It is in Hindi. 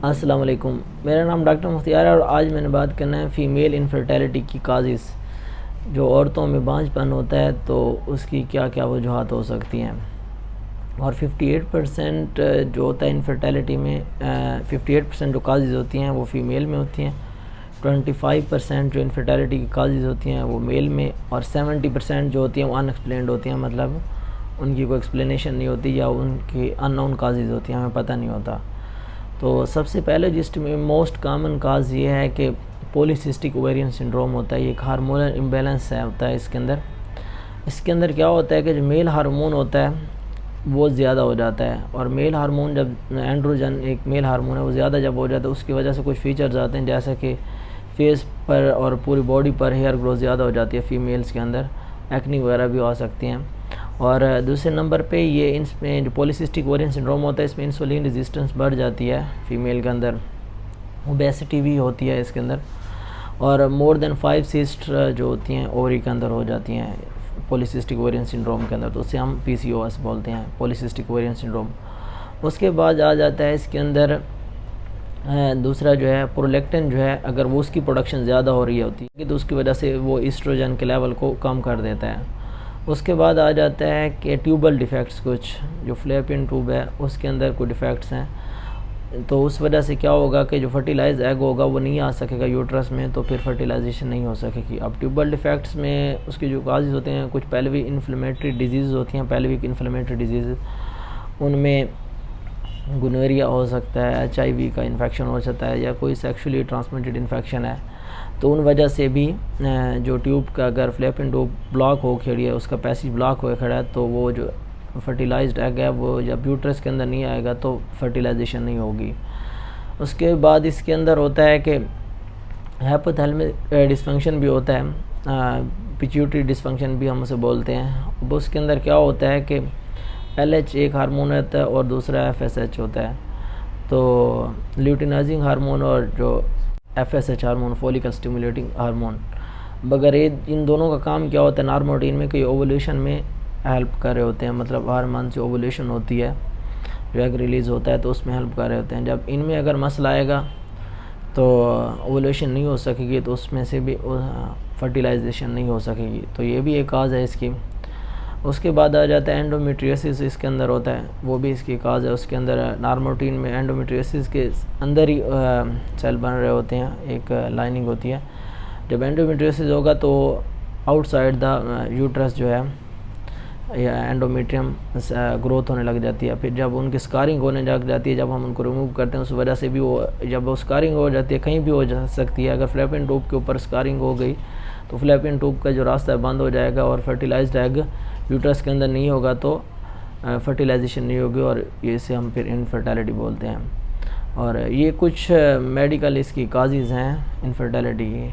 अस्सलाम वालेकुम। मेरा नाम डॉक्टर मुख्तियार है और आज मैंने बात करना है फ़ीमेल इनफर्टिलिटी की काज़िज़। जो औरतों में बांझपन होता है तो उसकी क्या क्या वजूहात हो सकती हैं। और 58% जो होता है इनफर्टिलिटी में 58% जो काज़िज़ होती हैं वो फ़ीमेल में होती हैं। 25% जो इनफर्टिलिटी की काज़िज़ होती हैं वो मेल में, और 70% जो होती हैं वो अनएक्सप्लेन्ड होती हैं, मतलब उनकी कोई एक्सप्लेनेशन नहीं होती या उनकी अननोन काज़िज़ होती हैं, हमें पता नहीं होता। तो सबसे पहले जिस में मोस्ट कॉमन काज ये है कि पॉलीसिस्टिक ओवेरियन सिंड्रोम होता है। ये एक हार्मोनल इम्बेलेंस है होता है इसके अंदर क्या होता है कि जो मेल हार्मोन होता है वो ज़्यादा हो जाता है, और मेल हार्मोन जब एंड्रोजन एक मेल हार्मोन है वो ज़्यादा जब हो जाता है उसकी वजह से कुछ फीचर्स आते हैं, जैसे कि फेस पर और पूरी बॉडी पर हेयर ग्रोथ ज़्यादा हो जाती है फीमेल्स के अंदर, एक्नी वगैरह भी हो सकती हैं। और दूसरे नंबर पे ये इसमें जो पॉलीसिस्टिक ओवेरियन सिंड्रोम होता है इसमें इंसुलिन रेजिस्टेंस बढ़ जाती है फीमेल के अंदर, ओबेसिटी भी होती है इसके अंदर, और मोर देन 5 सिस्ट जो होती हैं ओवरी के अंदर हो जाती हैं पॉलीसिस्टिक ओवेरियन सिंड्रोम के अंदर, तो उससे हम PCOS बोलते हैं, पॉलीसिस्टिक ओवेरियन सिंड्रोम। उसके बाद आ जाता है इसके अंदर दूसरा जो है प्रोलैक्टिन जो है, अगर वो उसकी प्रोडक्शन ज़्यादा हो रही होती है तो उसकी वजह से वो ईस्ट्रोजन के लेवल को कम कर देता है। उसके बाद आ जाता है कि ट्यूबल डिफेक्ट्स, कुछ जो फ्लैपियन ट्यूब है उसके अंदर कुछ डिफेक्ट्स हैं, तो उस वजह से क्या होगा कि जो फर्टिलाइज एग होगा वो नहीं आ सकेगा यूट्रस में, तो फिर फर्टिलाइजेशन नहीं हो सकेगी। अब ट्यूबल डिफेक्ट्स में उसके जो काजेज़ होते हैं, कुछ पेल्विक इन्फ्लेमेटरी डिजीज़ होती हैं, पेल्विक इन्फ्लेमेटरी डिजीज़, उनमें गोनोरिया हो सकता है, HIV का इन्फेक्शन हो सकता है, या कोई सेक्सुअली ट्रांसमिटेड इन्फेक्शन है, तो उन वजह से भी जो ट्यूब का अगर फ्लैपियन ट्यूब ब्लॉक हो खड़ी है, उसका पैसेज ब्लॉक हो खड़ा है, तो वो जो फर्टिलाइज्ड एग है वो जब यूट्रस के अंदर नहीं आएगा तो फर्टिलाइजेशन नहीं होगी। उसके बाद इसके अंदर होता है कि हाइपोथैलेमिक डिस्फंक्शन भी होता है, पिट्यूटरी डिस्फंक्शन भी हम उसे बोलते हैं। अब उसके अंदर क्या होता है कि LH एक हार्मोन होता है और दूसरा FSH होता है। तो ल्यूटिनाइजिंग हार्मोन और जो FSH hormone, follicle stimulating hormone, मगर ये इन दोनों का काम क्या होता है नॉर्मल रूटीन में, कि ओवुलेशन में हेल्प कर रहे होते हैं, मतलब हर मंथ से ओवुलेशन होती है, जो एग रिलीज़ होता है तो उसमें हेल्प कर रहे होते हैं। जब इनमें अगर मसला आएगा तो ओवुलेशन नहीं हो सकेगी, तो उसमें से भी फर्टिलाइजेशन नहीं हो सकेगी, तो ये भी एक काज है इसकी। उसके बाद आ जाता है एंडोमेट्रियोसिस, इसके अंदर होता है, वो भी इसकी काज है। उसके अंदर नॉर्मल रूटीन में एंडोमेट्रियोसिस के अंदर ही सेल बन रहे होते हैं, एक लाइनिंग होती है। जब एंडोमेट्रियोसिस होगा तो आउटसाइड द यूट्रस जो है या एंडोमेट्रियम ग्रोथ होने लग जाती है। फिर जब उनकी स्कारिंग होने लग जाती है, जब हम उनको रिमूव करते हैं, उस वजह से भी वो जब वो स्कारिंग हो जाती है, कहीं भी हो जा सकती है। अगर फ्लैपियन ट्यूब के ऊपर स्कारिंग हो गई तो फ्लैपियन ट्यूब का जो रास्ता है बंद हो जाएगा और फर्टिलाइज्ड एग यूट्रस के अंदर नहीं होगा, तो फर्टिलाइजेशन नहीं होगी, और इसे हम फिर इनफर्टिलिटी बोलते हैं। और ये कुछ मेडिकल इसकी काजेज़ हैं इनफर्टिलिटी की।